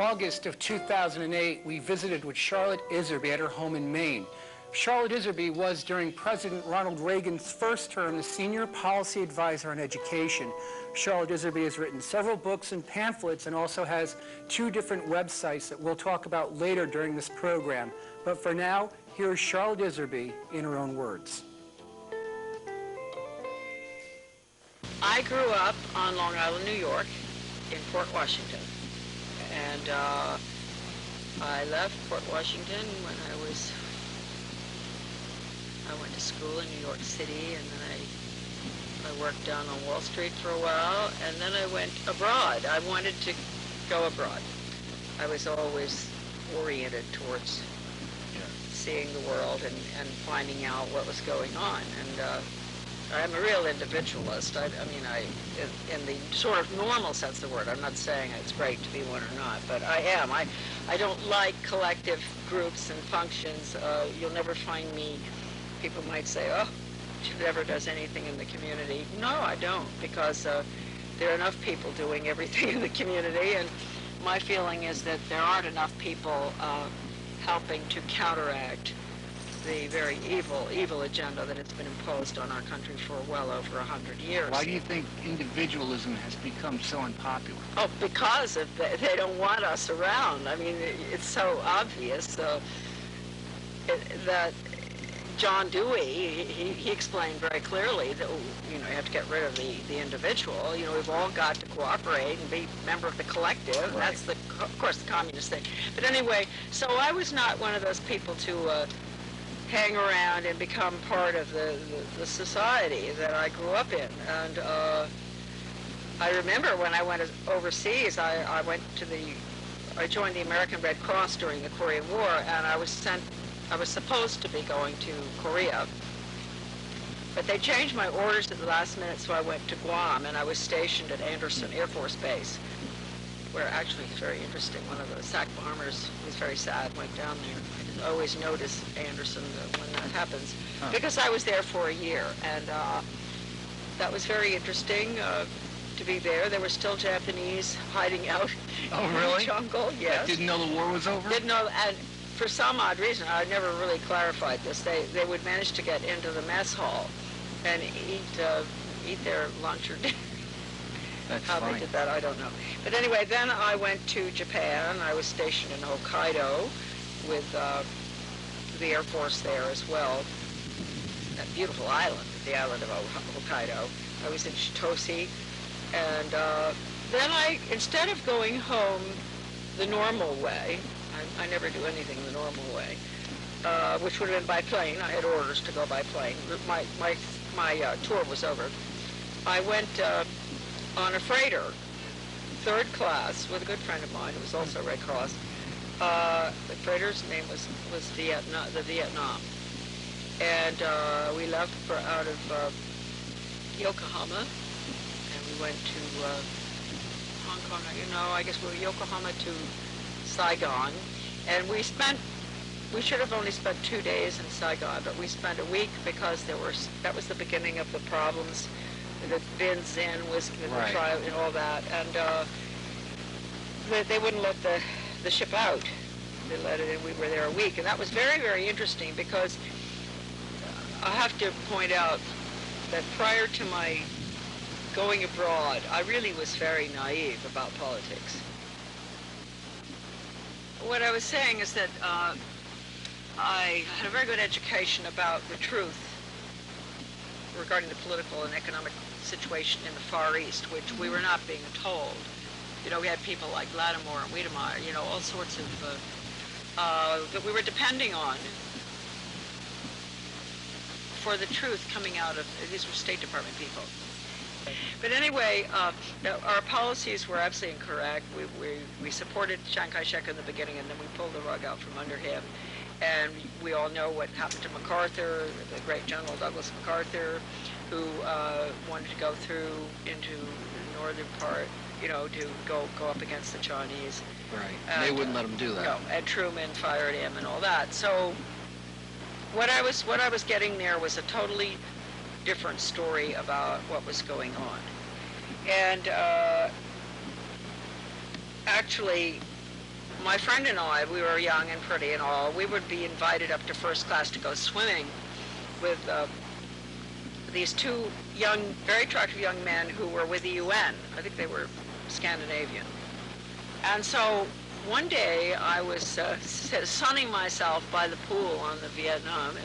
August of 2008, we visited with Charlotte Iserby at her home in Maine. Charlotte Iserby was, during President Ronald Reagan's first term, the senior policy advisor on education. Charlotte Iserby has written several books and pamphlets and also has 2 different websites that we'll talk about later during this program. But for now, here is Charlotte Iserby in her own words. I grew up on Long Island, New York, in Port Washington. And I left Port Washington when I went to school in New York City, and then I worked down on Wall Street for a while, and then I went abroad. I wanted to go abroad. I was always oriented towards seeing the world and finding out what was going on. And I'm a real individualist. I mean, in the sort of normal sense of the word. I'm not saying it's great to be one or not, but I am. I don't like collective groups and functions. You'll never find me. People might say, "Oh, she never does anything in the community." No, I don't, because there are enough people doing everything in the community, and my feeling is that there aren't enough people helping to counteract the very evil agenda that has been imposed on our country for well over 100 years. Why do you think individualism has become so unpopular? Oh, because they don't want us around. I mean, it's so obvious that John Dewey, he explained very clearly that, you know, you have to get rid of the individual. You know, we've all got to cooperate and be a member of the collective. Right. That's, of course, the communist thing. But anyway, so I was not one of those people to hang around and become part of the society that I grew up in. And I remember when I went overseas, I joined the American Red Cross during the Korean War, and I was supposed to be going to Korea. But they changed my orders at the last minute, so I went to Guam, and I was stationed at Andersen Air Force Base, where actually it's very interesting. One of the SAC bombers was very sad, went down there. I always notice Andersen when that happens, because I was there for a year, and that was very interesting to be there. There were still Japanese hiding out in the jungle. Yes. Didn't know the war was over? Didn't know, and for some odd reason, I never really clarified this, they would manage to get into the mess hall and eat their lunch or dinner. That's How they did that, I don't know. But anyway, then I went to Japan. I was stationed in Hokkaido with the Air Force there as well. That beautiful island, the island of Hokkaido. I was in Chitose. And then instead of going home the normal way, I never do anything the normal way, which would have been by plane. I had orders to go by plane. My tour was over. I went on a freighter, 3rd class, with a good friend of mine who was also Red Cross. The freighter's name was the Vietnam. And we left out of Yokohama, and we went to Hong Kong. You know, I guess we were Yokohama to Saigon. And we should have only spent 2 days in Saigon, but we spent a week because that was the beginning of the problems. The Vin Zin was the trial and all that, and they wouldn't let the ship out. They let it in. We were there a week, and that was very, very interesting, because I have to point out that prior to my going abroad, I really was very naive about politics. What I was saying is that I had a very good education about the truth regarding the political and economic situation in the Far East, which we were not being told. You know, we had people like Lattimore and Wiedemeyer, you know, all sorts of, that we were depending on for the truth coming out of, these were State Department people. But anyway, our policies were absolutely incorrect. We supported Chiang Kai-shek in the beginning, and then we pulled the rug out from under him. And we all know what happened to MacArthur, the great General Douglas MacArthur, who wanted to go through into the northern part, you know, to go up against the Chinese. Right. And they wouldn't let him do that. No, and Truman fired him and all that. So what I was getting there was a totally different story about what was going on. And actually, my friend and I, we were young and pretty and all, we would be invited up to first class to go swimming with these two young, very attractive young men who were with the UN. I think they were Scandinavian. And so one day I was sunning myself by the pool on the Vietnam,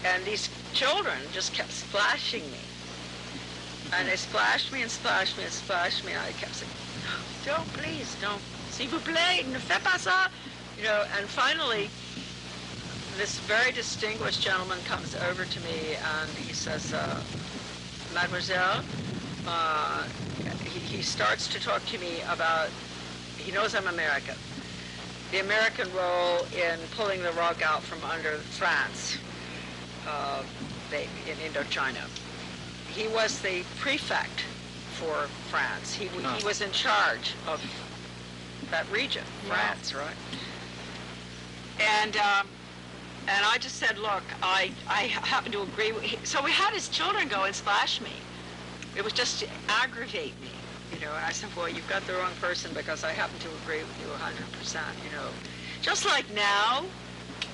and these children just kept splashing me. And they splashed me and splashed me and splashed me, and I kept saying, don't, please, don't. S'il vous plaît, ne fais pas ça. You know, and finally, this very distinguished gentleman comes over to me and he says, Mademoiselle, he starts to talk to me about, he knows I'm American, the American role in pulling the rug out from under France in Indochina. He was the prefect for France. He was in charge of that region, France, right? And I just said, look, I happen to agree with, so we had his children go and splash me. It was just to aggravate me, you know, and I said, well, you've got the wrong person because I happen to agree with you 100%, you know. Just like now,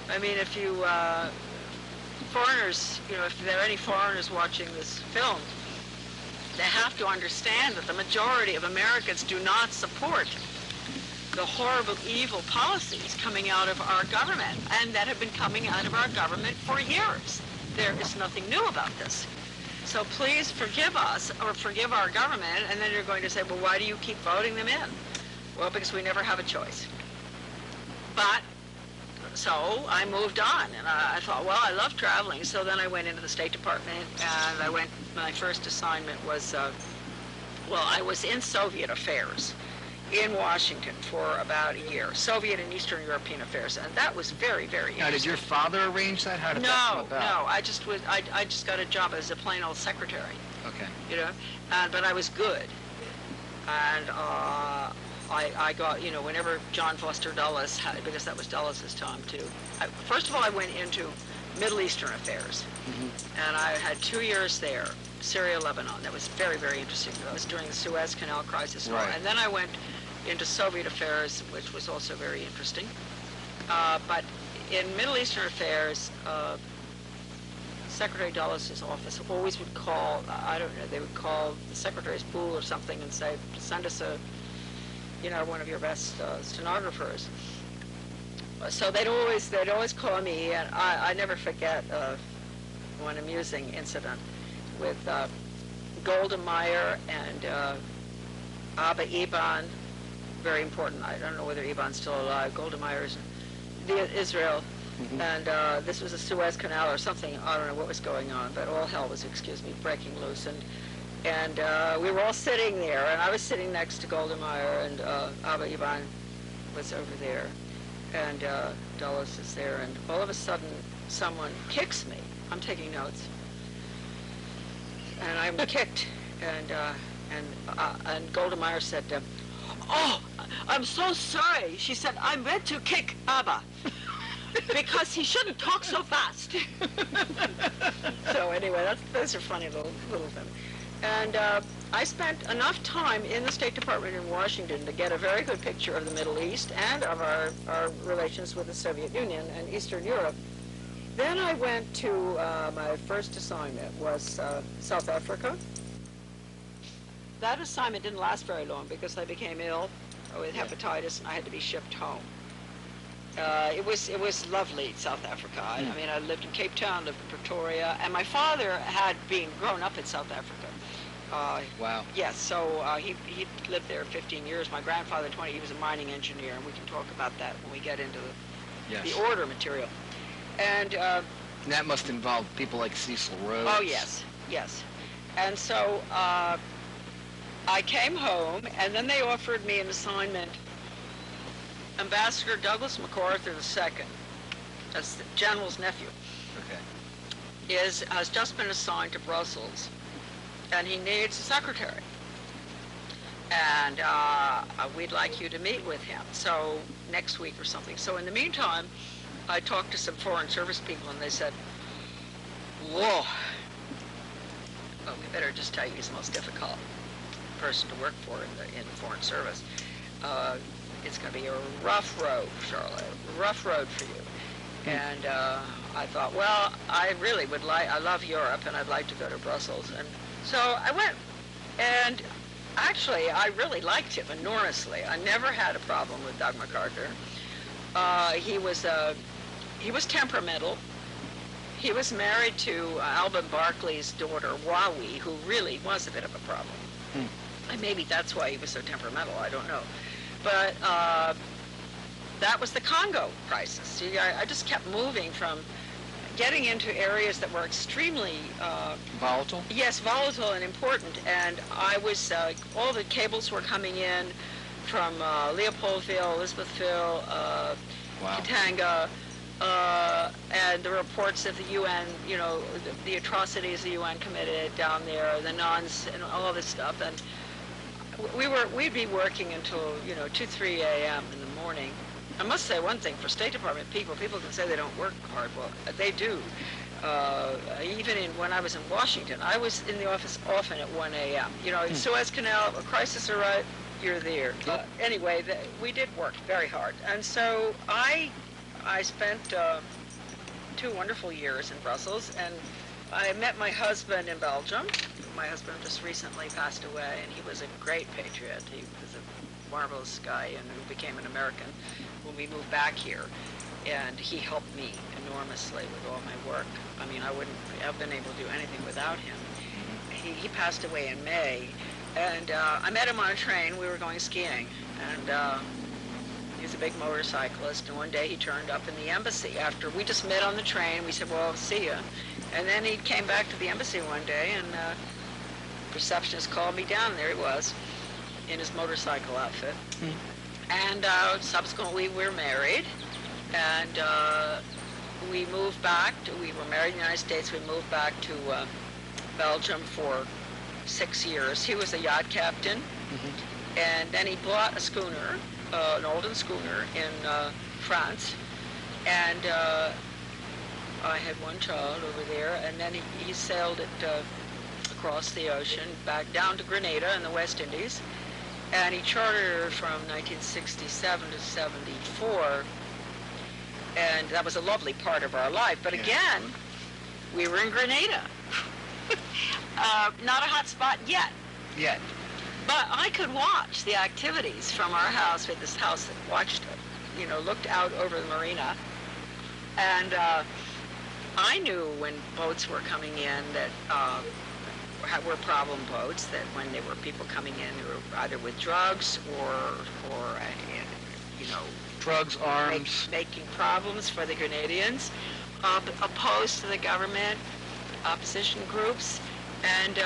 I mean, if you, foreigners, you know, if there are any foreigners watching this film, they have to understand that the majority of Americans do not support the horrible, evil policies coming out of our government, and that have been coming out of our government for years. There is nothing new about this. So please forgive us, or forgive our government, and then you're going to say, well, why do you keep voting them in? Well, because we never have a choice. But, so I moved on, and I thought, well, I love traveling, so then I went into the State Department, and my first assignment was, well, I was in Soviet affairs in Washington for about a year, Soviet and Eastern European affairs, and that was very, very interesting. Now, did your father arrange that? How did that come about? No, I just got a job as a plain old secretary. Okay. You know, but I was good, and I got, you know, whenever John Foster Dulles had, because that was Dulles' time too. First of all, I went into Middle Eastern affairs, and I had 2 years there. Syria, Lebanon. That was very, very interesting. That was during the Suez Canal crisis. Right. And then I went into Soviet affairs, which was also very interesting. But in Middle Eastern affairs, Secretary Dulles' office always would call, I don't know, they would call the secretary's pool or something and say, send us one of your best stenographers. So they'd always call me, and I never forget one amusing incident with Golda Meir and Abba Eban, very important. I don't know whether Eban's still alive. Golda Meir is Israel, and this was a Suez Canal or something. I don't know what was going on, but all hell was, breaking loose. And we were all sitting there, and I was sitting next to Golda Meir, and Abba Eban was over there, and Dulles is there, and all of a sudden someone kicks me. I'm taking notes. And I'm kicked, and Golda Meir said, oh, I'm so sorry. She said, I meant to kick Abba because he shouldn't talk so fast. So anyway, those are funny little things. And I spent enough time in the State Department in Washington to get a very good picture of the Middle East and of our relations with the Soviet Union and Eastern Europe. Then I went to, my first assignment was South Africa. That assignment didn't last very long because I became ill with hepatitis and I had to be shipped home. It was lovely, South Africa. I mean, I lived in Cape Town, lived in Pretoria, and my father had grown up in South Africa. Wow. Yes, so he lived there 15 years. My grandfather, 20, he was a mining engineer, and we can talk about that when we get into the order material. And that must involve people like Cecil Rhodes. Oh, yes. And so I came home, and then they offered me an assignment. Ambassador Douglas MacArthur II, as the general's nephew, has just been assigned to Brussels, and he needs a secretary. And we'd like you to meet with him, so next week or something. So in the meantime, I talked to some Foreign Service people, and they said, whoa. Well, we better just tell you he's the most difficult person to work for in the Foreign Service. it's going to be a rough road, Charlotte, rough road for you. And I thought, well, I really would like, I love Europe, and I'd like to go to Brussels. And so I went, and actually, I really liked him enormously. I never had a problem with Doug MacArthur. He was temperamental. He was married to Alvin Barkley's daughter, Wawi, who really was a bit of a problem. And maybe that's why he was so temperamental, I don't know. But that was the Congo crisis. See, I just kept moving from getting into areas that were extremely... Volatile? Yes, volatile and important. And I was, all the cables were coming in from Leopoldville, Elizabethville, Katanga, and the reports of the UN, you know, the atrocities the UN committed down there, the nuns and all this stuff. And we'd be working until, you know, 2, 3 a.m. in the morning. I must say one thing, for State Department people can say they don't work hard. Well, they do. Even when I was in Washington, I was in the office often at 1 a.m. You know, Suez Canal, a crisis arrived, you're there. Anyway, we did work very hard. And so I spent 2 wonderful years in Brussels, and I met my husband in Belgium. My husband just recently passed away, and he was a great patriot. He was a marvelous guy, and who became an American when we moved back here. And he helped me enormously with all my work. I mean, I wouldn't have been able to do anything without him. He passed away in May, and I met him on a train. We were going skiing, and he was a big motorcyclist, and one day he turned up in the embassy after we just met on the train. We said, well, see ya. And then he came back to the embassy one day, and the receptionist called me down. There he was in his motorcycle outfit. And subsequently we were married, and we moved back. We were married in the United States. We moved back to Belgium for 6 years. He was a yacht captain, and then he bought a schooner, an Olden schooner in France, and I had one child over there, and then he sailed it across the ocean back down to Grenada in the West Indies, and he chartered from 1967 to 74, and that was a lovely part of our life. But again, we were in Grenada. Not a hot spot yet. But I could watch the activities from our house. We had this house that watched, you know, looked out over the marina. And I knew when boats were coming in that were problem boats, that when there were people coming in who were either with drugs or you know, Drugs, arms. Making problems for the Grenadians, opposed to the government, opposition groups. And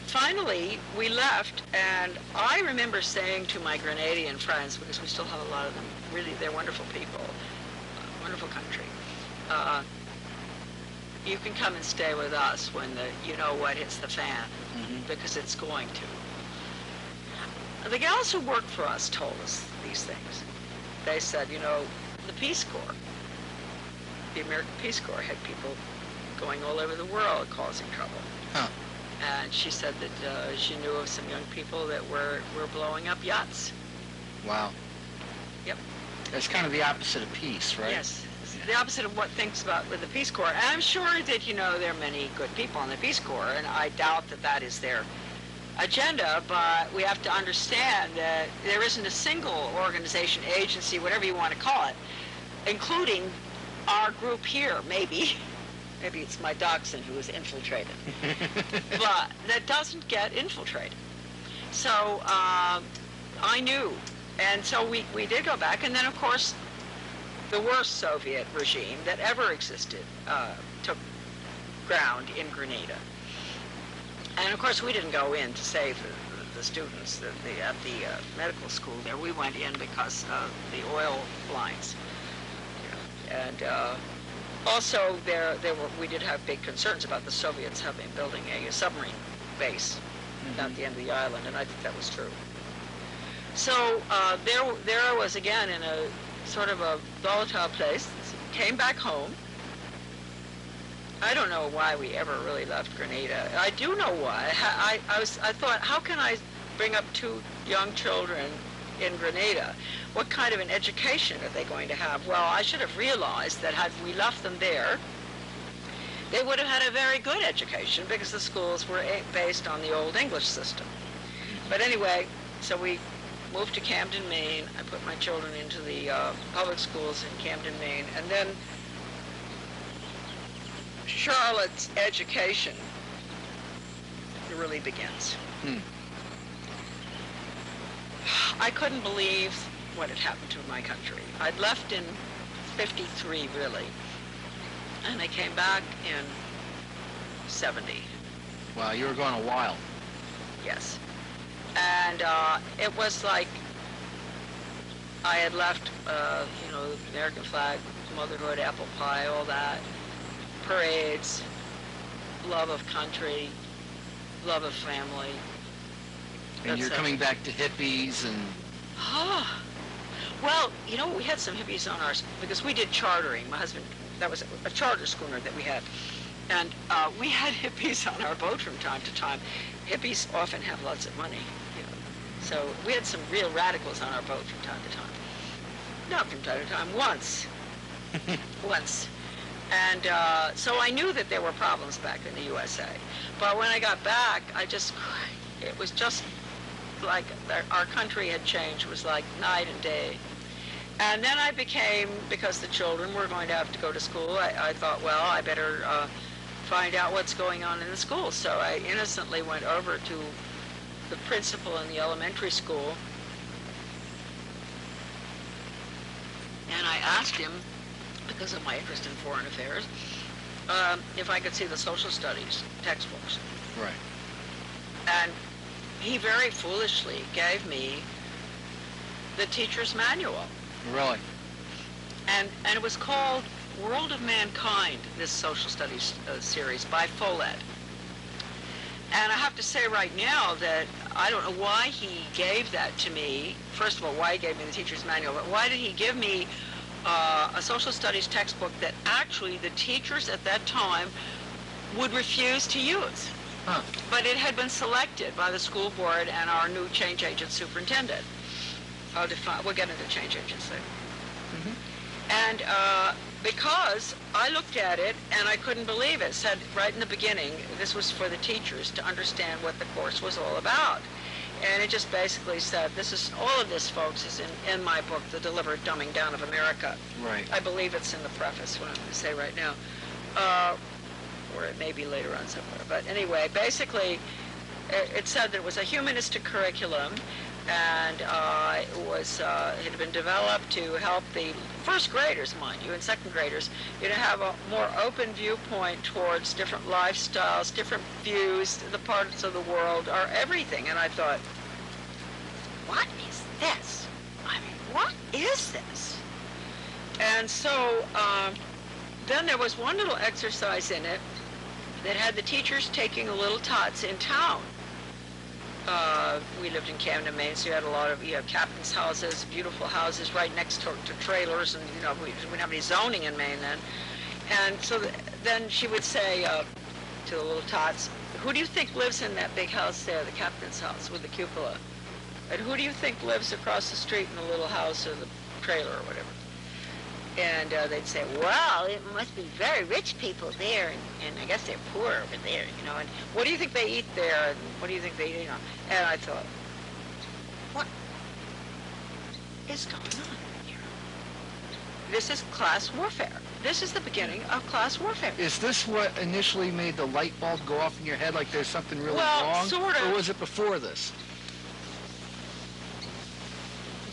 finally, we left, and I remember saying to my Grenadian friends, because we still have a lot of them, really, they're wonderful people, wonderful country, you can come and stay with us when you know what hits the fan, because it's going to. The gals who worked for us told us these things. They said, you know, the Peace Corps, the American Peace Corps had people going all over the world causing trouble. And she said that she knew of some young people that were blowing up yachts. Wow. Yep. That's kind of the opposite of peace, right? Yes. The opposite of what thinks about with the Peace Corps. And I'm sure that, you know, there are many good people in the Peace Corps, and I doubt that that is their agenda, but we have to understand that there isn't a single organization, agency, whatever you want to call it, including our group here, maybe it's my dachshund who is infiltrated, but that doesn't get infiltrated. So I knew, and so we did go back, and then of course the worst Soviet regime that ever existed took ground in Grenada. And of course we didn't go in to save the students at the medical school there. We went in because of the oil lines. And also we did have big concerns about the Soviets building a submarine base at the end of the island, and I think that was true. So there I was again in a sort of a volatile place. Came back home. I don't know why we ever really left Grenada. I do know why. I thought, how can I bring up 2 young children in Grenada. What kind of an education are they going to have? Well, I should have realized that had we left them there, they would have had a very good education because the schools were based on the old English system. But anyway, so we moved to Camden, Maine. I put my children into the public schools in Camden, Maine. And then Charlotte's education really begins. I couldn't believe what had happened to my country. I'd left in 53, really. And I came back in 70. Wow, you were gone a while. Yes. And it was like I had left, the American flag, motherhood, apple pie, all that, parades, love of country, love of family. And you're coming back to hippies and... Well, we had some hippies on ours because we did chartering. My husband, that was a charter schooner that we had. And we had hippies on our boat from time to time. Hippies often have lots of money, So we had some real radicals on our boat from time to time. Not from time to time, once. Once. And so I knew that there were problems back in the USA. But when I got back, it was just like our country had changed. It was like night and day. And then I became, because the children were going to have to go to school, I thought, well, I better find out what's going on in the school. So I innocently went over to the principal in the elementary school, and I asked him, because of my interest in foreign affairs, if I could see the social studies textbooks. Right. And he very foolishly gave me the teacher's manual. Really? And it was called World of Mankind, this social studies series by Follett. And I have to say right now that I don't know why he gave that to me. First of all, why he gave me the teacher's manual, but why did he give me a social studies textbook that actually the teachers at that time would refuse to use? Huh. But it had been selected by the school board and our new change agent superintendent. We'll get into change agents later. And because I looked at it and I couldn't believe it. It said right in the beginning, this was for the teachers to understand what the course was all about. And it just basically said, all of this, folks, is in my book, The Deliberate Dumbing Down of America. Right. I believe it's in the preface, what I'm going to say right now. Or it may be later on somewhere. But anyway, basically, it said that it was a humanistic curriculum, and it had been developed to help the first graders, mind you, and second graders, have a more open viewpoint towards different lifestyles, different views, the parts of the world, or everything. And I thought, what is this? What is this? And so then there was one little exercise in it that had the teachers taking the little tots in town. We lived in Camden, Maine, so you have captain's houses, beautiful houses right next to trailers, and we didn't have any zoning in Maine then. And so then she would say to the little tots, who do you think lives in that big house there, the captain's house with the cupola? And who do you think lives across the street in the little house or the trailer or whatever? And they'd say, well, it must be very rich people there, and I guess they're poor over there, and what do you think they eat there, and what do you think they eat, And I thought, what is going on here? This is class warfare. This is the beginning of class warfare. Is this what initially made the light bulb go off in your head, like there's something really wrong? Sort of. Or was it before this?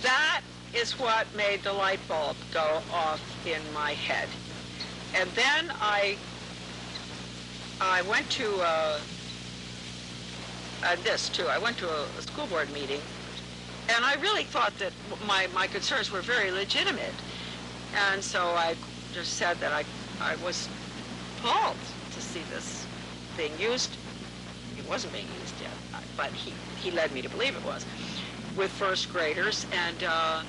That is what made the light bulb go off in my head. And then I went to this too. I went to a school board meeting, and I really thought that my concerns were very legitimate. And so I just said that I was appalled to see this being used. It wasn't being used yet, but he led me to believe it was, with first graders. And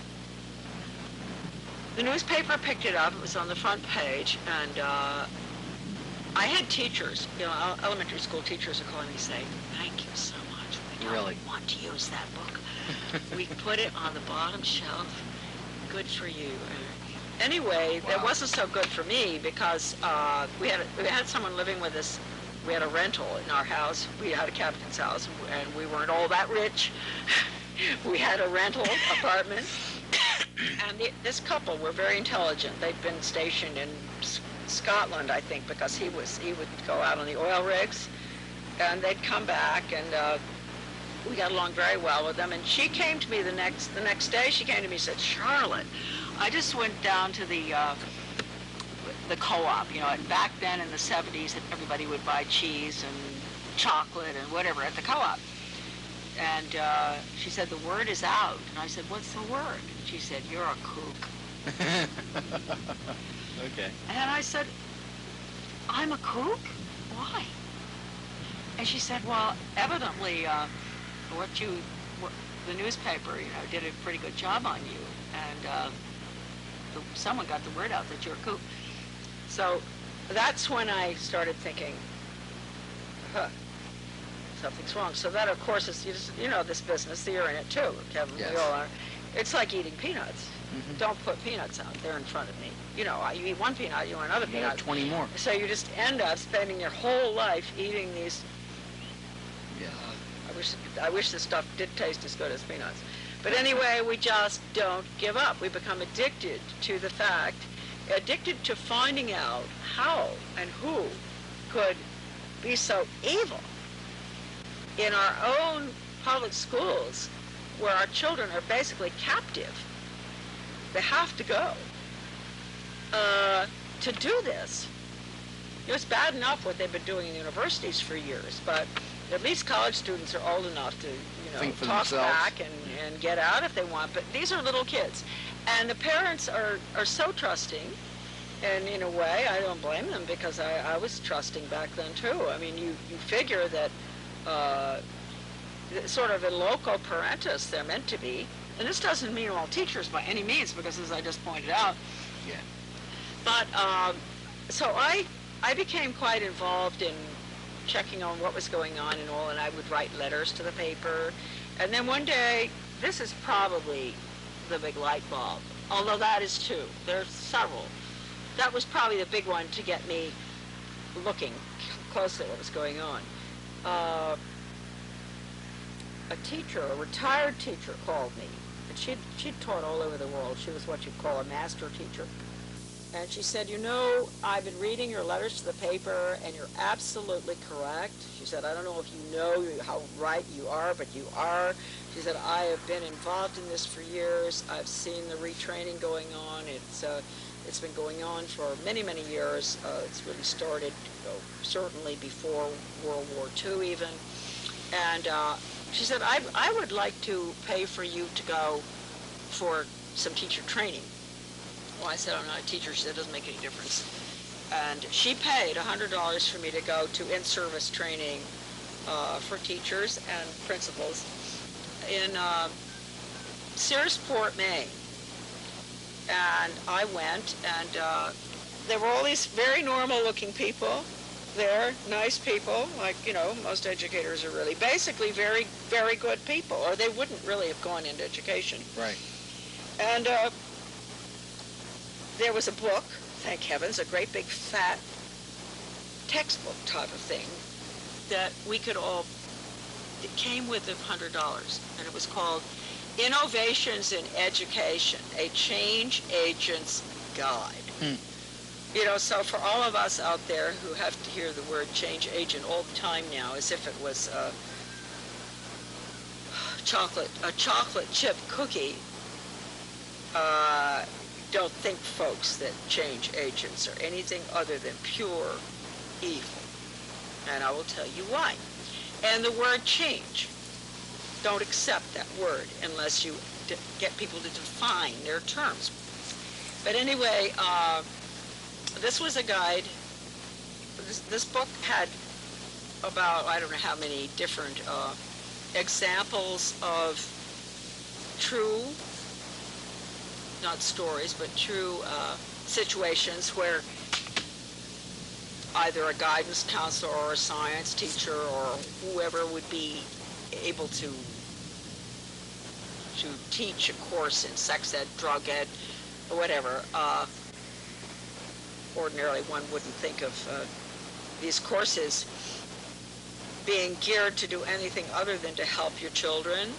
the newspaper picked it up. It was on the front page, and I had teachers, elementary school teachers are calling me saying, thank you so much. We Really? don't want to use that book. We put it on the bottom shelf. Good for you. Anyway, that wasn't so good for me because we had someone living with us. We had a rental in our house. We had a captain's house, and we weren't all that rich. We had a rental apartment, and this couple were very intelligent. They'd been stationed in Scotland, I think, because he would go out on the oil rigs, and they'd come back, and we got along very well with them. And she came to me the next day. She came to me and said, "Charlotte, I just went down to the co-op. You know, and back then in the 70s, everybody would buy cheese and chocolate and whatever at the co-op." And she said, "The word is out." And I said, "What's the word?" She said, "You're a kook." Okay. And I said, "I'm a kook? Why?" And she said, "Well, evidently, the newspaper, did a pretty good job on you, and someone got the word out that you're a kook." So that's when I started thinking, something's wrong. So that, of course, is, this business, you're in it too, Kevin. Yes. We all are. It's like eating peanuts. Mm-hmm. Don't put peanuts out there in front of me. You eat one peanut, you want another peanut. 20 more. So you just end up spending your whole life eating these. Yeah. I wish this stuff did taste as good as peanuts. But anyway, we just don't give up. We become addicted to the fact, addicted to finding out how and who could be so evil in our own public schools, where our children are basically captive. They have to go to do this. It's bad enough what they've been doing in universities for years, but at least college students are old enough to, Think for talk themselves. back and get out if they want. But these are little kids, and the parents are so trusting. And in a way, I don't blame them, because I was trusting back then too. I mean, you figure that sort of in loco parentis, they're meant to be. And this doesn't mean all teachers by any means, because as I just pointed out. Yeah. But so I became quite involved in checking on what was going on and all, and I would write letters to the paper. And then one day, this is probably the big light bulb, although that is too. There's several. That was probably the big one to get me looking closely at what was going on. A teacher, a retired teacher, called me. And she'd taught all over the world. She was what you'd call a master teacher. And she said, "I've been reading your letters to the paper, and you're absolutely correct." She said, "I don't know if you know how right you are, but you are." She said, "I have been involved in this for years. I've seen the retraining going on. It's been going on for many, many years. It's really started, certainly before World War II even." And she said, I would like to pay for you to go for some teacher training." Well, I said, "I'm not a teacher." She said, "It doesn't make any difference." And she paid $100 for me to go to in-service training for teachers and principals in Searsport, Maine. And I went, and there were all these very normal-looking people there, nice people, like, most educators are really basically very, very good people, or they wouldn't really have gone into education. Right. And there was a book, thank heavens, a great big fat textbook type of thing that we could all, it came with $100, and it was called Innovations in Education, a Change Agent's Guide. So for all of us out there who have to hear the word change agent all the time now, as if it was a chocolate chip cookie, don't think, folks, that change agents are anything other than pure evil. And I will tell you why. And the word change, don't accept that word unless you get people to define their terms. But anyway, this was a guide. This book had about, I don't know how many different examples of true, not stories, but true situations where either a guidance counselor or a science teacher or whoever would be able to teach a course in sex ed, drug ed, or whatever. Ordinarily, one wouldn't think of these courses being geared to do anything other than to help your children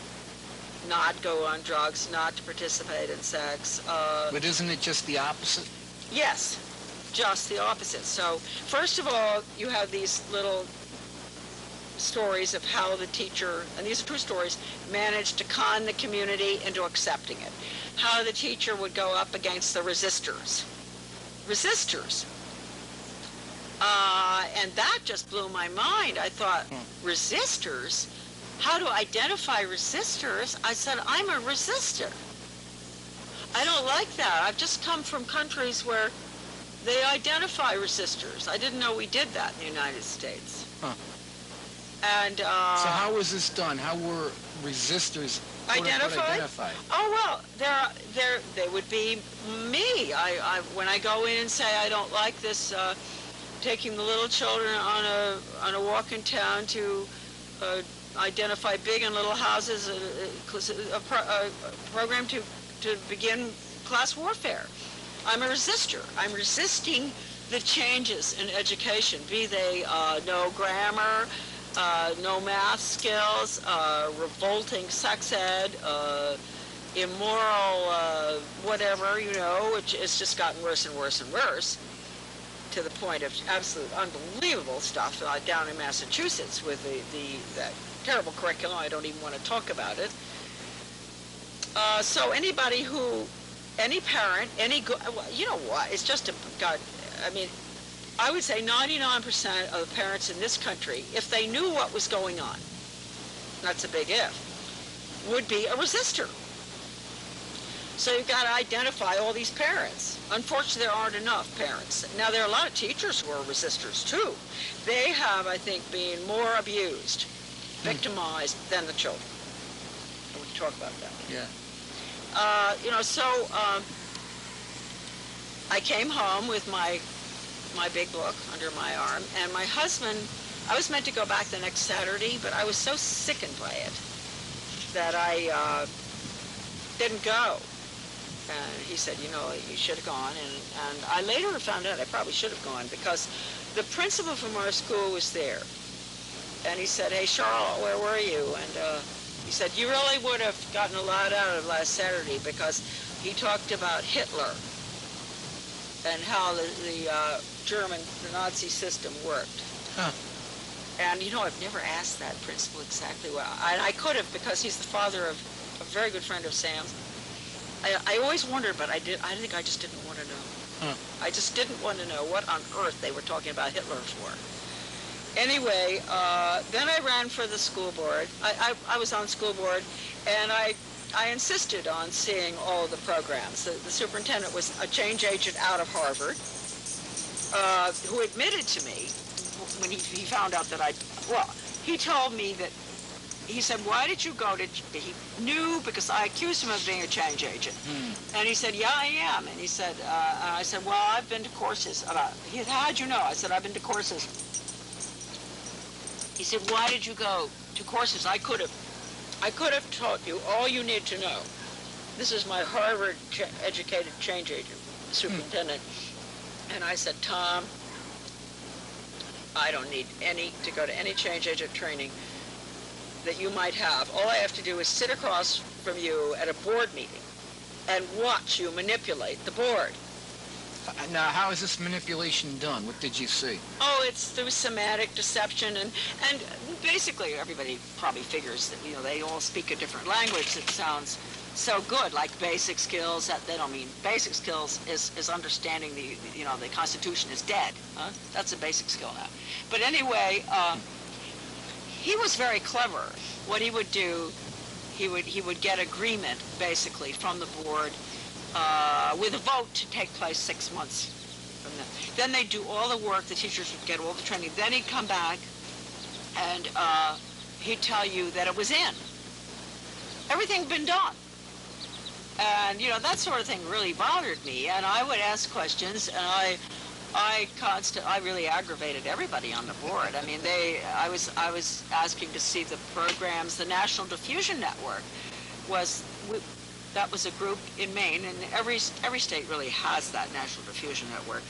not go on drugs, not to participate in sex. But isn't it just the opposite? Yes, just the opposite. So, first of all, you have these little stories of how the teacher, and these are true stories, managed to con the community into accepting it. How the teacher would go up against the resistors. Resistors. And that just blew my mind. I thought, resistors? How to identify resistors? I said, I'm a resistor. I don't like that. I've just come from countries where they identify resistors. I didn't know we did that in the United States. Huh. And so how was this done? How were resistors identified? Oh, well, they would be me. When I go in and say I don't like this, taking the little children on a walk in town to identify big and little houses, a program to begin class warfare. I'm a resistor. I'm resisting the changes in education, be they no grammar, no math skills, revolting sex ed, immoral whatever, you know, which it's just gotten worse and worse and worse to the point of absolute unbelievable stuff down in Massachusetts with that terrible curriculum. I don't even want to talk about it. So any parent, you know what, it's just I mean, I would say 99% of the parents in this country, if they knew what was going on, that's a big if, would be a resistor. So you've got to identify all these parents. Unfortunately, there aren't enough parents. Now, there are a lot of teachers who are resistors, too. They have, I think, been more abused, victimized than the children. We can talk about that. Yeah. You know, so I came home with my big book under my arm, and my husband, I was meant to go back the next Saturday, but I was so sickened by it that I didn't go. And he said, you know, you should have gone, and I later found out I probably should have gone because the principal from our school was there, and he said, hey, Charlotte, where were you? And he said, you really would have gotten a lot out of last Saturday because he talked about Hitler and how the Nazi system worked. Huh. And, you know, I've never asked that principal exactly what. I could have because he's the father of a very good friend of Sam's. I always wondered, but I think I just didn't want to know. Huh. I just didn't want to know what on earth they were talking about Hitler for. Anyway, then I ran for the school board. I was on school board, and I insisted on seeing all of the programs. The superintendent was a change agent out of Harvard, who admitted to me when he found out that he told me that, he said, why did you go to, he knew because I accused him of being a change agent. And he said, yeah, I am. And he said, and I said, well, I've been to courses. He said, how'd you know? I said, I've been to courses. He said, why did you go to courses? I could have taught you all you need to know. This is my Harvard educated change agent, superintendent. And I said, Tom, I don't need to go to any change agent training that you might have. All I have to do is sit across from you at a board meeting and watch you manipulate the board. Now, how is this manipulation done? What did you see? Oh, it's through semantic deception, and basically everybody probably figures that, you know, they all speak a different language that sounds so good, like basic skills. That they don't mean basic skills is understanding the Constitution is dead. Huh? That's a basic skill now. But anyway, he was very clever. What he would do, he would get agreement basically from the board with a vote to take place 6 months from then. Then they'd do all the work. The teachers would get all the training. Then he'd come back and he'd tell you that it was in. Everything had been done. And, you know, that sort of thing really bothered me. And I would ask questions, and I really aggravated everybody on the board. I mean, I was asking to see the programs. The National Diffusion Network that was a group in Maine, and every state really has that National Diffusion Network.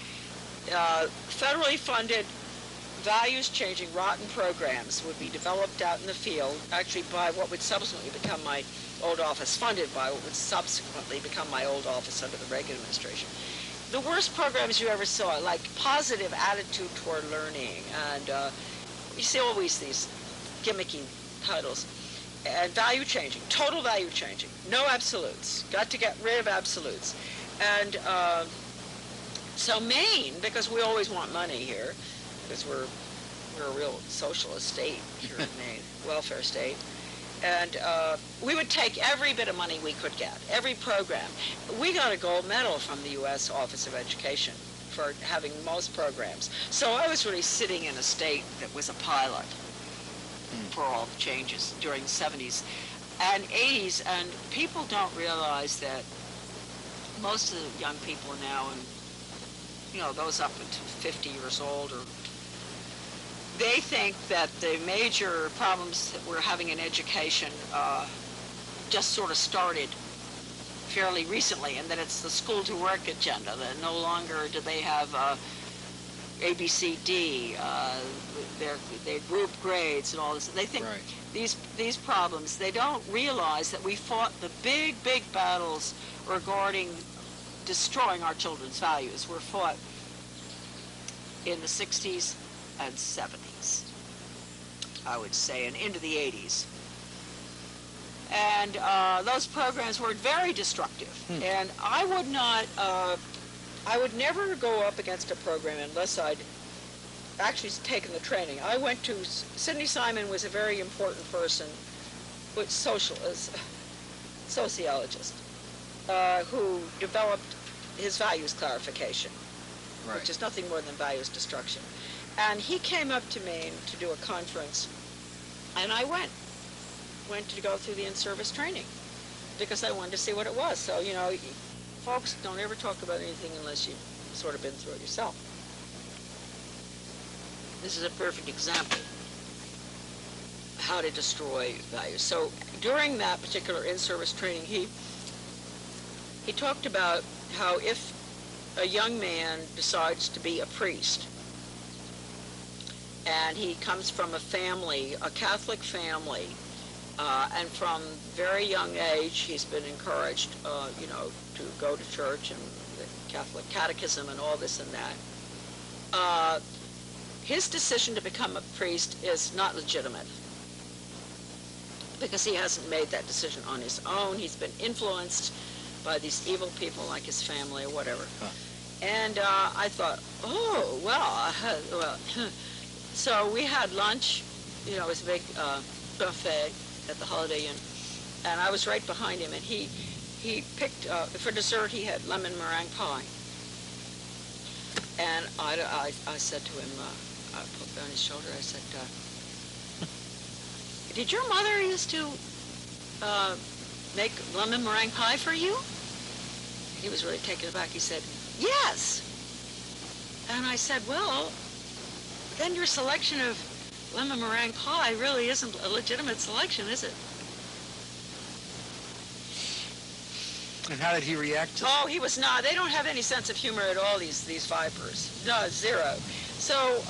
Federally funded, values-changing, rotten programs would be developed out in the field, actually by what would subsequently become my old office, funded by what would subsequently become my old office under the Reagan administration. The worst programs you ever saw, like positive attitude toward learning, and you see always these gimmicky titles, and value changing, total value changing, no absolutes, got to get rid of absolutes. And so Maine, because we always want money here, because we're a real socialist state here in Maine, welfare state, and we would take every bit of money we could get, every program. We got a gold medal from the U.S. Office of Education for having most programs. So I was really sitting in a state that was a pilot for all the changes during the 70s and 80s, and people don't realize that most of the young people now, and those up to 50 years old, or they think that the major problems that we're having in education just sort of started fairly recently, and that it's the school to work agenda, that no longer do they have ABCD, their group grades and all this. They think right. these problems, they don't realize that we fought the big battles regarding destroying our children's values were fought in the 60s and 70s, I would say, and into the 80s. And those programs were very destructive. And I would never go up against a program unless I'd actually taken the training. I went to, Sidney Simon was a very important person, sociologist, who developed his values clarification, right. which is nothing more than values destruction. And he came up to Maine to do a conference, and I went to go through the in-service training because I wanted to see what it was. So, folks, don't ever talk about anything unless you've sort of been through it yourself. This is a perfect example of how to destroy values. So during that particular in-service training, he talked about how if a young man decides to be a priest, and he comes from a family, a Catholic family, and from very young age, he's been encouraged, to go to church and the Catholic catechism and all this and that. His decision to become a priest is not legitimate because he hasn't made that decision on his own. He's been influenced by these evil people like his family or whatever. Huh. And I thought, oh, well. So we had lunch. It was a big buffet at the Holiday Inn, and I was right behind him, and he picked, for dessert, he had lemon meringue pie. And I said to him, I put on his shoulder, I said, did your mother used to make lemon meringue pie for you? He was really taken aback. He said, yes. And I said, well, then your selection of lemon meringue pie really isn't a legitimate selection, is it? And how did he react to that? Oh, he was not. They don't have any sense of humor at all, these vipers. No, zero. So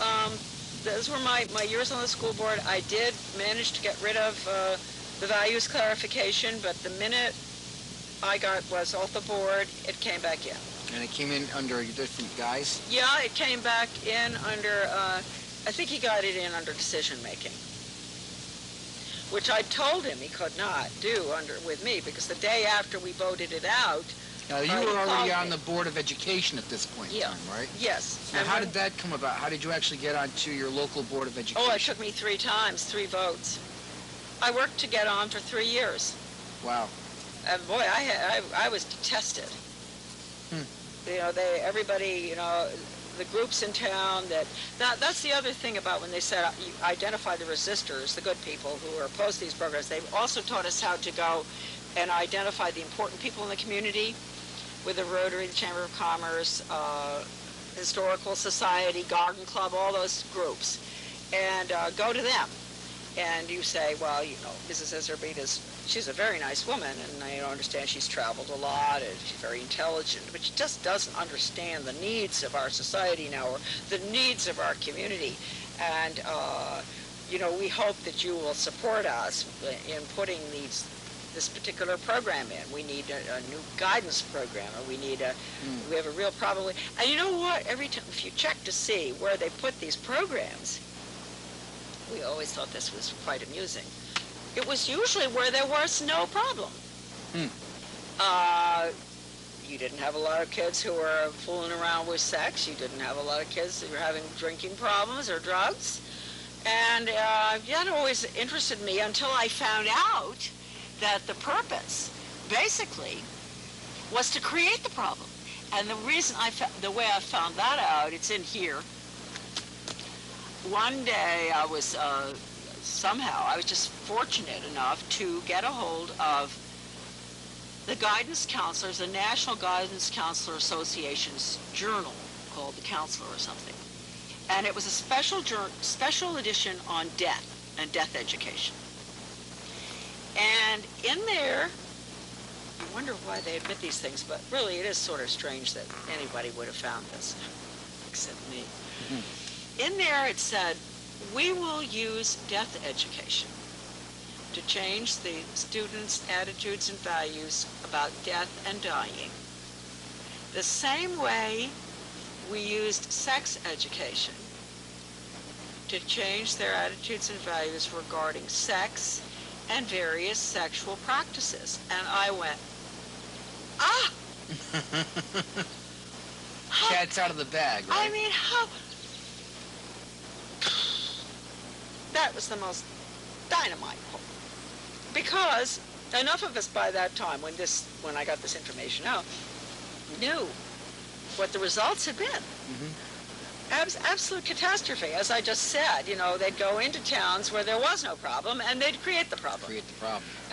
those were my years on the school board. I did manage to get rid of the values clarification, but the minute I was off the board, it came back in. And it came in under different guise? Yeah, it came back in under, I think he got it in under decision-making, which I told him he could not do with me, because the day after we voted it out... Now, you were already on the Board of Education at this point in time, right? Yes. Now, how did that come about? How did you actually get onto your local Board of Education? Oh, it took me 3 times, 3 votes. I worked to get on for 3 years. Wow. And boy, I was detested. Everybody, the groups in town that's the other thing about when they said you identify the resistors, the good people who are opposed to these programs. They've also taught us how to go and identify the important people in the community with the Rotary, the Chamber of Commerce, Historical Society, Garden Club, all those groups, and go to them. And you say, well, you know, Mrs. Iserbyt she's a very nice woman, and I understand she's traveled a lot, and she's very intelligent, but she just doesn't understand the needs of our society now, or the needs of our community. And, you know, we hope that you will support us in putting this particular program in. We need a new guidance program, or we have a real problem. And you know what? Every time, if you check to see where they put these programs, we always thought this was quite amusing. It was usually where there was no problem. You didn't have a lot of kids who were fooling around with sex. You didn't have a lot of kids who were having drinking problems or drugs. And that always interested me until I found out that the purpose, basically, was to create the problem. And the reason the way I found that out, it's in here. One day I was I was just fortunate enough to get a hold of the guidance counselors, the National Guidance Counselor Association's journal called The Counselor or something. And it was a special edition on death and death education. And in there, I wonder why they admit these things, but really it is sort of strange that anybody would have found this, except me. In there it said, we will use death education to change the students' attitudes and values about death and dying, the same way we used sex education to change their attitudes and values regarding sex and various sexual practices. And I went, ah! Cat's out of the bag, right? I mean, how? That was the most dynamite part. Because enough of us by that time, when I got this information out, knew what the results had been. Absolute catastrophe, as I just said. You know, they'd go into towns where there was no problem, and they'd create the problem.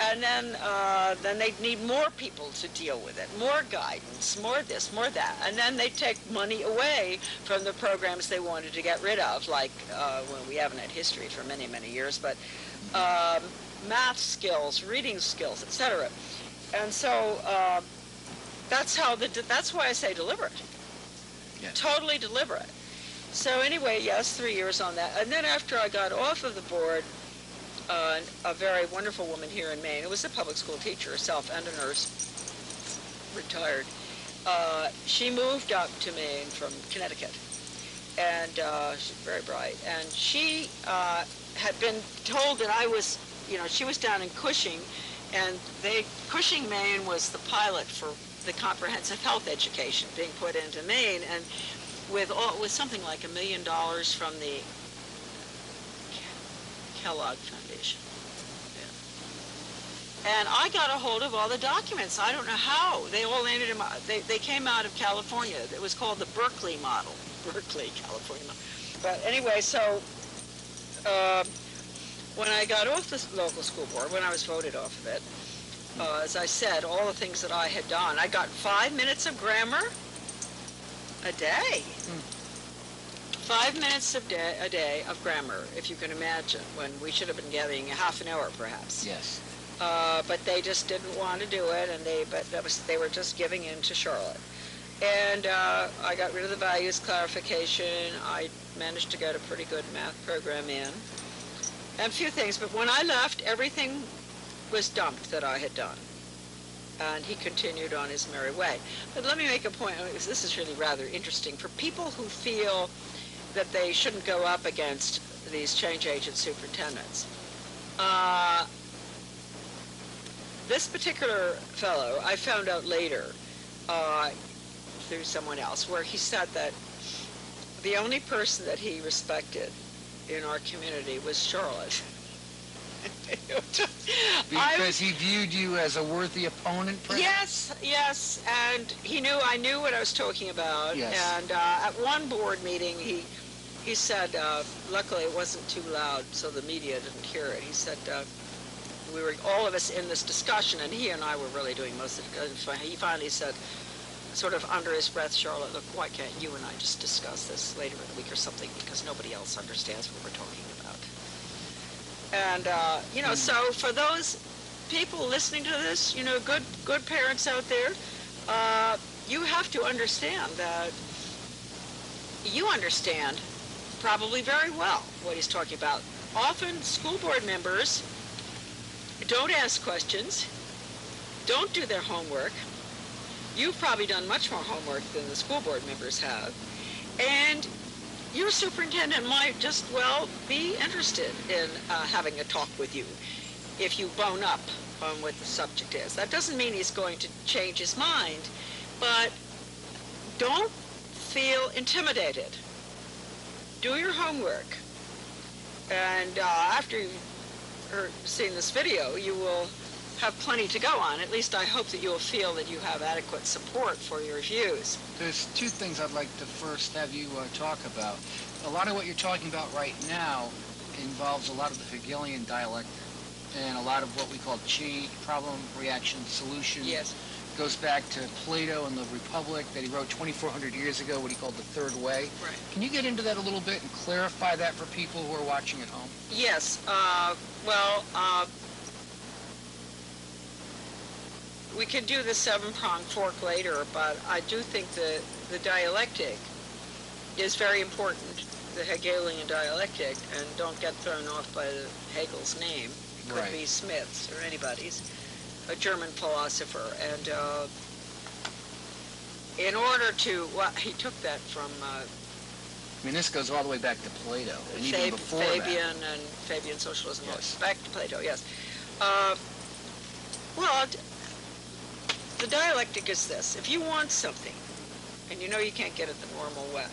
And then they'd need more people to deal with it, more guidance, more this, more that. And then they'd take money away from the programs they wanted to get rid of, like, well, we haven't had history for many, many years, but math skills, reading skills, etc. And so that's why I say deliberate. Yeah. Totally deliberate. So anyway, yes, 3 years on that. And then after I got off of the board, a very wonderful woman here in Maine, who was a public school teacher herself and a nurse, retired, she moved up to Maine from Connecticut. And she's very bright. And she had been told that I was, you know, she was down in Cushing, and Cushing, Maine was the pilot for the comprehensive health education being put into Maine, and with something like $1 million from the Kellogg Foundation. Yeah. And I got a hold of all the documents. I don't know how. They all landed in they came out of California. It was called the Berkeley model. Berkeley, California model. But anyway, so when I got off the local school board, when I was voted off of it, as I said, all the things that I had done, I got 5 minutes of grammar a day. 5 minutes a day of grammar, if you can imagine, when we should have been getting a half an hour, perhaps. Yes. But they just didn't want to do it, and they were just giving in to Charlotte. And I got rid of the values clarification. I managed to get a pretty good math program in, and a few things. But when I left, everything was dumped that I had done. And he continued on his merry way. But let me make a point, because this is really rather interesting. For people who feel that they shouldn't go up against these change agent superintendents, this particular fellow, I found out later through someone else, where he said that the only person that he respected in our community was Charlotte. Because he viewed you as a worthy opponent, perhaps? Yes, and I knew what I was talking about. Yes. And at one board meeting, he said, luckily it wasn't too loud, so the media didn't hear it. He said, we were all of us in this discussion, and he and I were really doing most of it. He finally said, sort of under his breath, Charlotte, look, why can't you and I just discuss this later in the week or something, because nobody else understands what we're talking about. And, so for those people listening to this, good parents out there, you have to understand that you understand probably very well what he's talking about. Often school board members don't ask questions, don't do their homework. You've probably done much more homework than the school board members have. And your superintendent might just, be interested in having a talk with you if you bone up on what the subject is. That doesn't mean he's going to change his mind, but don't feel intimidated. Do your homework. And after you've seen this video, you will have plenty to go on. At least I hope that you will feel that you have adequate support for your views. There's two things I'd like to first have you talk about. A lot of what you're talking about right now involves a lot of the Hegelian dialectic and a lot of what we call chi, problem, reaction, solution. Yes. Goes back to Plato and the Republic that he wrote 2,400 years ago, what he called the Third Way. Right. Can you get into that a little bit and clarify that for people who are watching at home? Yes. We can do the seven-pronged fork later, but I do think the dialectic is very important, the Hegelian dialectic, and don't get thrown off by Hegel's name. It could be Smith's or anybody's, a German philosopher. And in order to, he took that from this goes all the way back to Plato, and even before that. And Fabian socialism. Yes. Back to Plato, yes. The dialectic is this. If you want something, and you know you can't get it the normal way,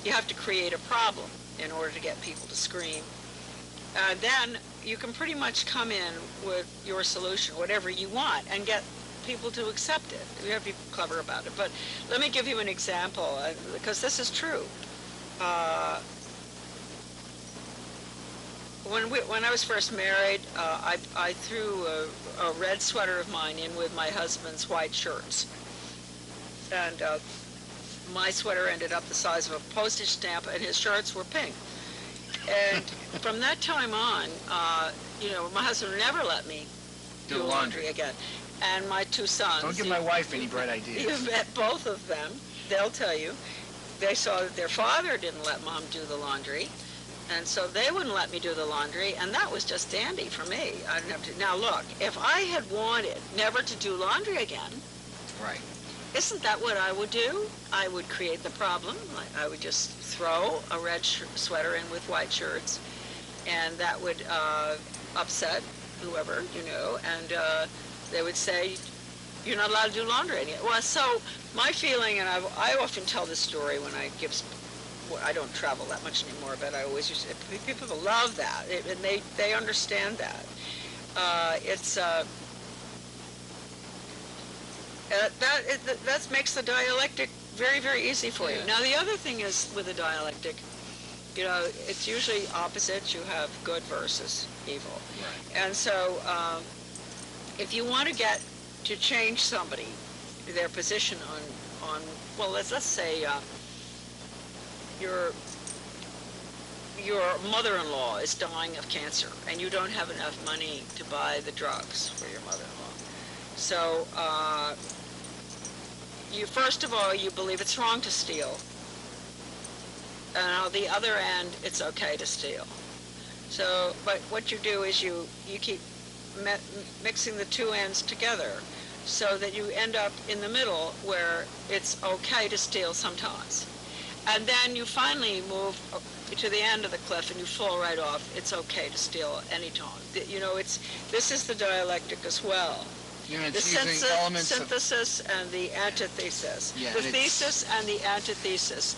you have to create a problem in order to get people to scream. Then you can pretty much come in with your solution, whatever you want, and get people to accept it. You have to be clever about it. But let me give you an example, because this is true. When I was first married, I threw a red sweater of mine in with my husband's white shirts. And my sweater ended up the size of a postage stamp, and his shirts were pink. And from that time on, my husband never let me do laundry again. And my two sons... Don't give my wife any bright ideas. You've met both of them. They'll tell you. They saw that their father didn't let Mom do the laundry. And so they wouldn't let me do the laundry, and that was just dandy for me. I didn't have to. Now look, if I had wanted never to do laundry again, right, isn't that what I would do? I would create the problem. I would just throw a red sweater in with white shirts, and that would upset whoever, and they would say, you're not allowed to do laundry anymore. Well, so my feeling, and I often tell this story when I give. I don't travel that much anymore, but I always used to, people love that, and they understand that. That makes the dialectic very, very easy for you. Now, the other thing is with the dialectic, it's usually opposites. You have good versus evil. Right. And so if you want to change somebody, their position on let's say, your mother-in-law is dying of cancer, and you don't have enough money to buy the drugs for your mother-in-law. So, first of all, you believe it's wrong to steal. And on the other end, it's okay to steal. So, but what you do is you keep mixing the two ends together so that you end up in the middle where it's okay to steal sometimes. And then you finally move to the end of the cliff and you fall right off. It's okay to steal anytime. This is the dialectic as well. The synthesis and the antithesis. Yeah, the thesis and the antithesis.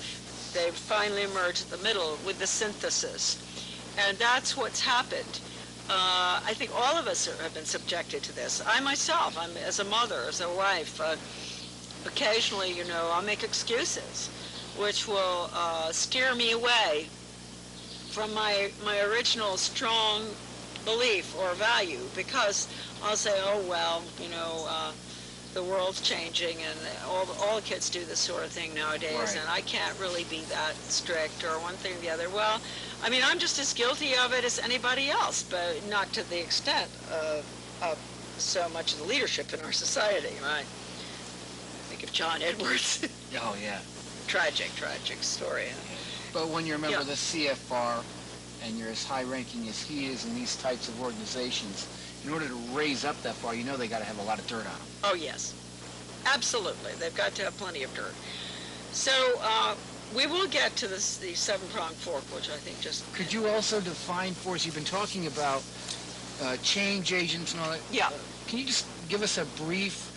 They finally emerge in the middle with the synthesis. And that's what's happened. I think all of us have been subjected to this. I myself, as a mother, as a wife, occasionally, I'll make excuses which will steer me away from my original strong belief or value, because I'll say, the world's changing, and all the kids do this sort of thing nowadays, Right. and I can't really be that strict or one thing or the other. Well, I mean, I'm just as guilty of it as anybody else, but not to the extent of so much of the leadership in our society, right? Think of John Edwards. Oh, yeah. Tragic story. But when you're a member Yeah. of the CFR and you're as high-ranking as he is in these types of organizations, in order to raise up that far, you know they got to have a lot of dirt on them. Oh, yes. Absolutely. They've got to have plenty of dirt. So we will get to the seven-pronged fork, which I think just... Could you also define for us, you've been talking about change agents and all that. Yeah. Can you just give us a brief,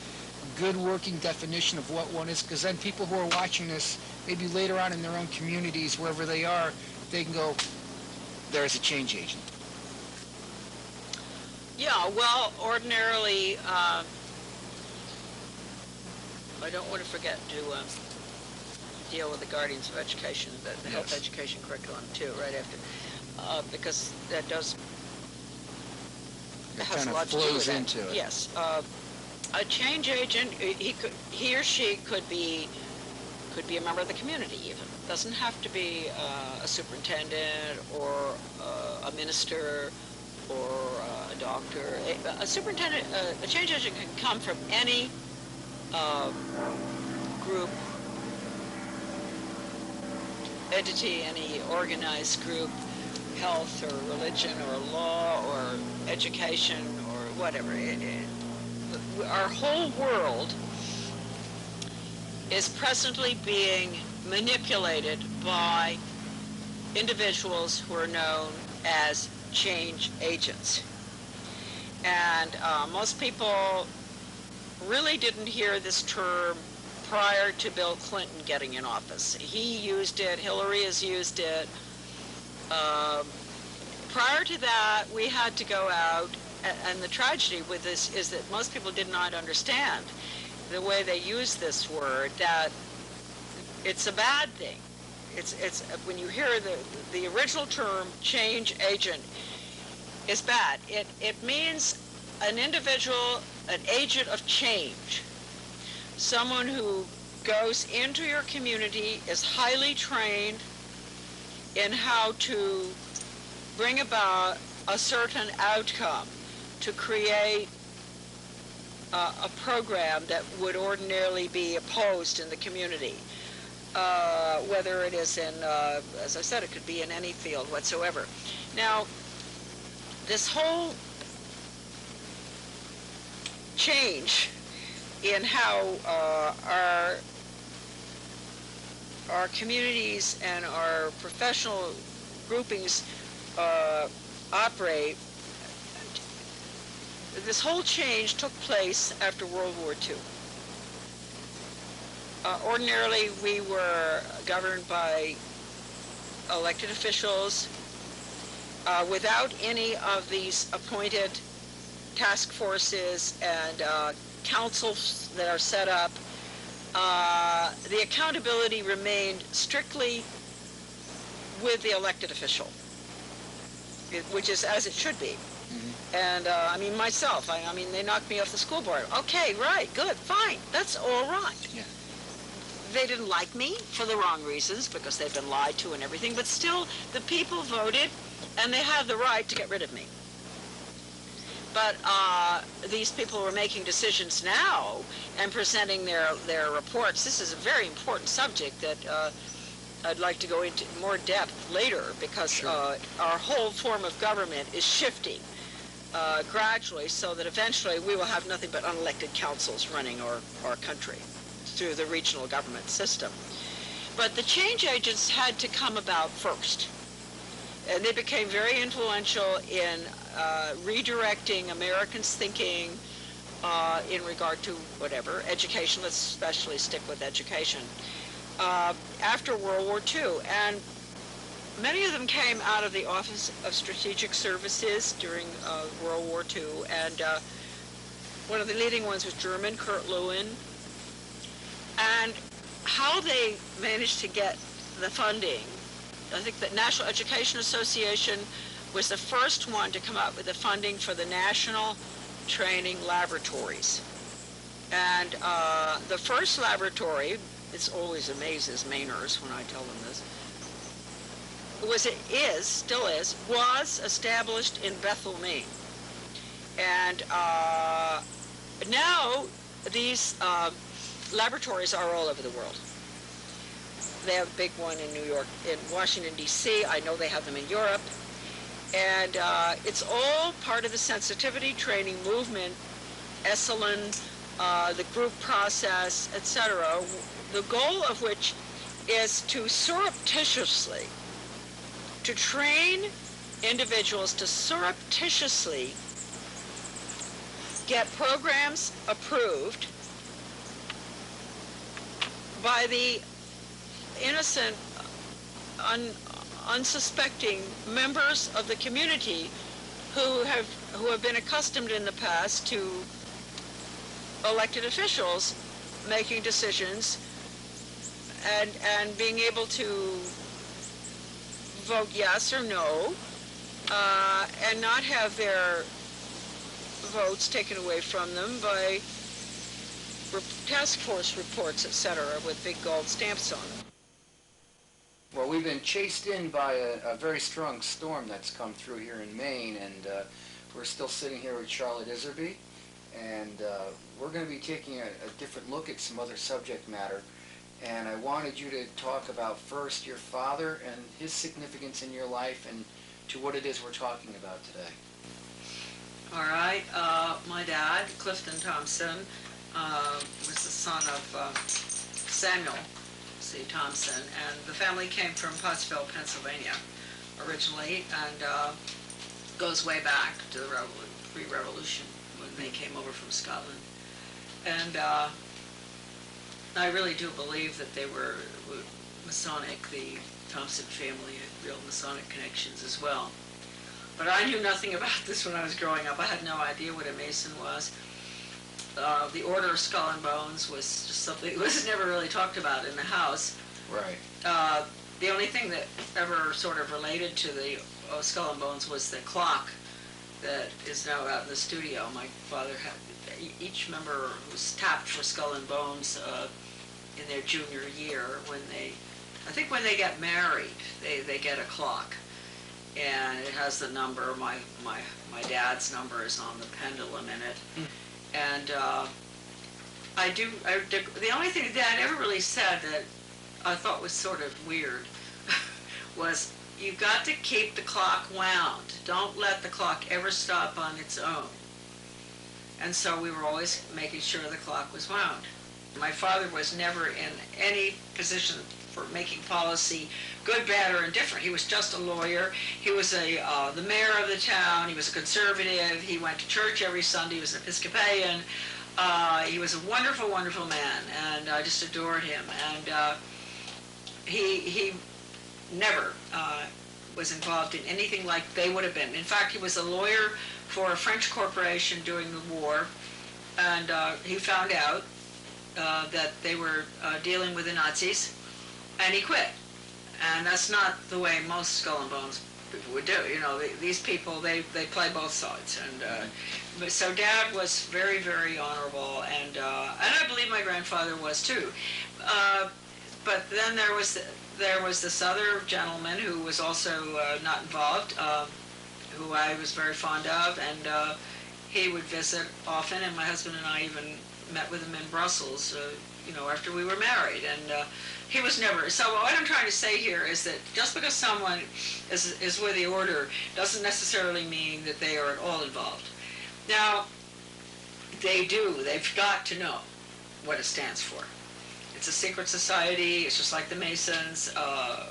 good working definition of what one is? Because then people who are watching this, maybe later on in their own communities, wherever they are, they can go, there's a change agent. Yeah, well, ordinarily, I don't want to forget to deal with the Guardians of Education, the health Yes. education curriculum, too, right after, because that does... It has kind a of lot to do with flows that. into it. Yes. A change agent, he or she could be a member of the community even. Doesn't have to be a superintendent or a minister or a doctor. A superintendent, a change agent can come from any group, entity, any organized group, health or religion or law or education or whatever. Our whole world is presently being manipulated by individuals who are known as change agents. And most people really didn't hear this term prior to Bill Clinton getting in office. He used it, Hillary has used it. Prior to that, we had to go out, and the tragedy with this is that most people did not understand the way they use this word, that it's a bad thing. It's when you hear the original term change agent is bad. It means an individual, an agent of change, someone who goes into your community, is highly trained in how to bring about a certain outcome, to create a program that would ordinarily be opposed in the community. Whether it is in, as I said, it could be in any field whatsoever. Now, this whole change in how our communities and our professional groupings operate, this whole change took place after World War II. Ordinarily, we were governed by elected officials without any of these appointed task forces and councils that are set up. The accountability remained strictly with the elected official, which is as it should be. And I mean, myself, I mean, they knocked me off the school board. Okay, right, good, fine, that's all right. Yeah. They didn't like me for the wrong reasons, because they've been lied to and everything, but still, the people voted, and they have the right to get rid of me. But these people were making decisions now and presenting their reports. This is a very important subject that I'd like to go into more depth later, because Sure. Our whole form of government is shifting gradually, so that eventually we will have nothing but unelected councils running our country through the regional government system. But the change agents had to come about first. And they became very influential in redirecting Americans' thinking in regard to whatever, education. Let's especially stick with education. After World War II. And many of them came out of the Office of Strategic Services during World War II. And one of the leading ones was German, Kurt Lewin. And how they managed to get the funding, I think the National Education Association was the first one to come up with the funding for the National Training Laboratories. And the first laboratory, it always amazes Mainers when I tell them this, was established in Bethel, Maine. And now these laboratories are all over the world. They have a big one in New York, in Washington, D.C. I know they have them in Europe. And it's all part of the sensitivity training movement, Esalen, the group process, etc., the goal of which is to surreptitiously, to train individuals to surreptitiously get programs approved by the innocent, unsuspecting members of the community who have been accustomed in the past to elected officials making decisions and being able to vote yes or no and not have their votes taken away from them by task force reports, etc., with big gold stamps on them. Well, we've been chased in by a very strong storm that's come through here in Maine, and we're still sitting here with Charlotte Iserby, and we're going to be taking a different look at some other subject matter. And I wanted you to talk about first your father and his significance in your life and to what it is we're talking about today. All right. My dad, Clifton Thompson, was the son of Samuel C. Thompson, and the family came from Pottsville, Pennsylvania, originally, and goes way back to the pre-revolution when they came over from Scotland. And I really do believe that they were Masonic. The Thompson family had real Masonic connections as well. But I knew nothing about this when I was growing up. I had no idea what a Mason was. The Order of Skull and Bones was just something that was never really talked about in the house. Right. The only thing that ever sort of related to the Skull and Bones was the clock that is now out in the studio. My father had, each member was tapped for Skull and Bones in their junior year when when they get married, they get a clock. And it has the number, my dad's number is on the pendulum in it. And the only thing Dad ever really said that I thought was sort of weird was, you've got to keep the clock wound. Don't let the clock ever stop on its own. And so we were always making sure the clock was wound. My father was never in any position for making policy, good, bad, or indifferent. He was just a lawyer. He was the mayor of the town. He was a conservative. He went to church every Sunday. He was an Episcopalian. He was a wonderful, wonderful man, and I just adored him. And he never was involved in anything like they would have been. In fact, he was a lawyer for a French corporation during the war, and he found out that they were dealing with the Nazis, and he quit. And that's not the way most Skull and Bones people would do. You know, these people, they play both sides. And so Dad was very, very honorable, and I believe my grandfather was too. But then there was this other gentleman who was also not involved, who I was very fond of, and he would visit often, and my husband and I even met with him in Brussels, after we were married. And he was never, so what I'm trying to say here is that just because someone is with the order doesn't necessarily mean that they are at all involved. Now, they've got to know what it stands for. It's a secret society. It's just like the Masons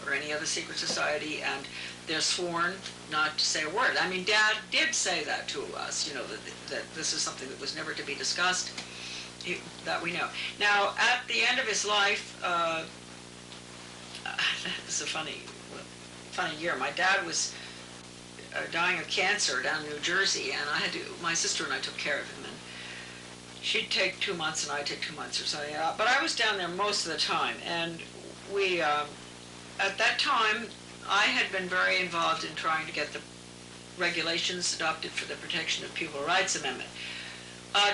or any other secret society, and they're sworn not to say a word. I mean, Dad did say that to us, that this is something that was never to be discussed, that we know. Now, at the end of his life, this is a funny year. My dad was dying of cancer down in New Jersey, and my sister and I took care of him. And she'd take 2 months and I'd take 2 months or something. But I was down there most of the time, and we, at that time, I had been very involved in trying to get the regulations adopted for the Protection of Pupil Rights Amendment,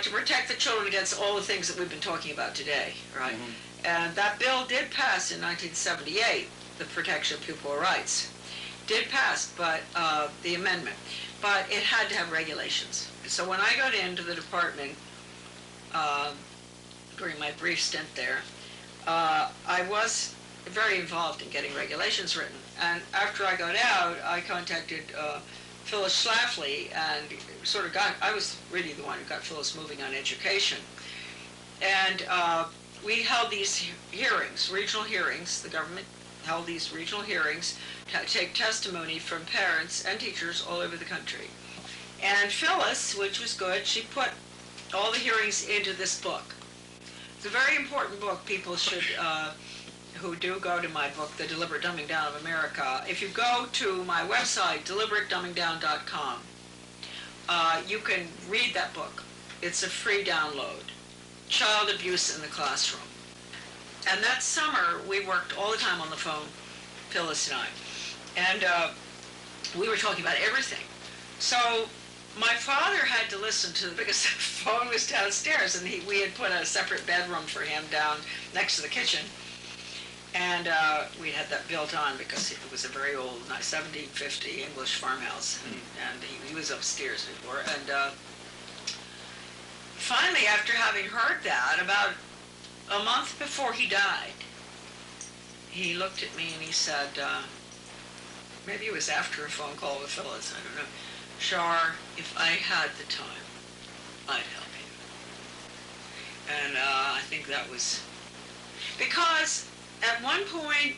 to protect the children against all the things that we've been talking about today, right? And that bill did pass in 1978, the Protection of Pupil Rights. Did pass, but the amendment. But it had to have regulations. So when I got into the department, during my brief stint there, I was very involved in getting regulations written. And after I got out, I contacted Phyllis Schlafly, and sort of I was really the one who got Phyllis moving on education. And we held these hearings, regional hearings. The government held these regional hearings to take testimony from parents and teachers all over the country. And Phyllis, which was good, she put all the hearings into this book. It's a very important book. People should, who do go to my book, The Deliberate Dumbing Down of America, if you go to my website, deliberatedumbingdown.com, you can read that book. It's a free download. Child Abuse in the Classroom. And that summer, we worked all the time on the phone, Phyllis and I. And we were talking about everything. So my father had to listen to, because the phone was downstairs, and we had put a separate bedroom for him down next to the kitchen. And we had that built on because it was a very old 1750 English farmhouse. And he was upstairs before. And finally, after having heard that, about a month before he died, he looked at me and he said, maybe it was after a phone call with Phyllis, I don't know, Char, if I had the time, I'd help you. And I think that was, because at one point,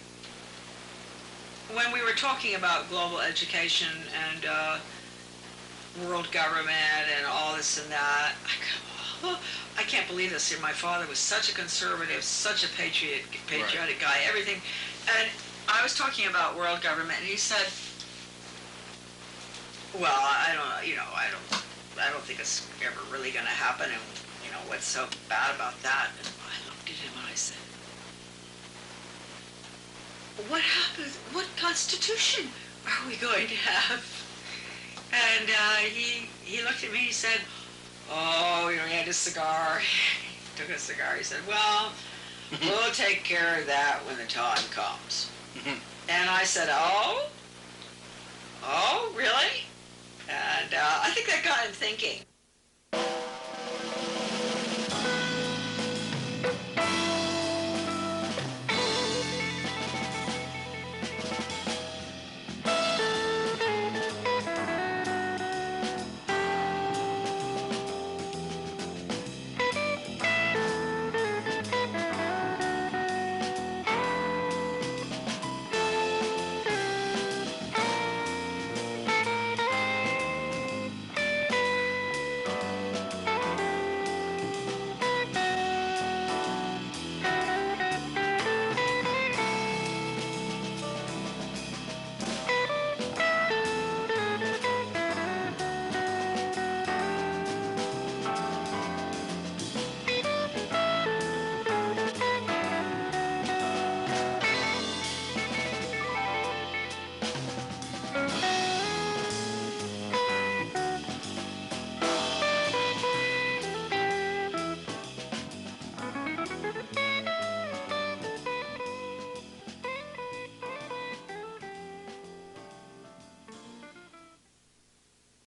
when we were talking about global education and world government and all this and that, I can't believe this. My father was such a conservative, such a patriotic guy, everything. And I was talking about world government, and he said, well, I don't think it's ever really going to happen, and what's so bad about that? And I looked at him and I said, what happens? What constitution are we going to have? And he looked at me, he said, oh, he had a cigar. He took a cigar. He said, well, we'll take care of that when the time comes. And I said, oh, really? And I think that got him thinking.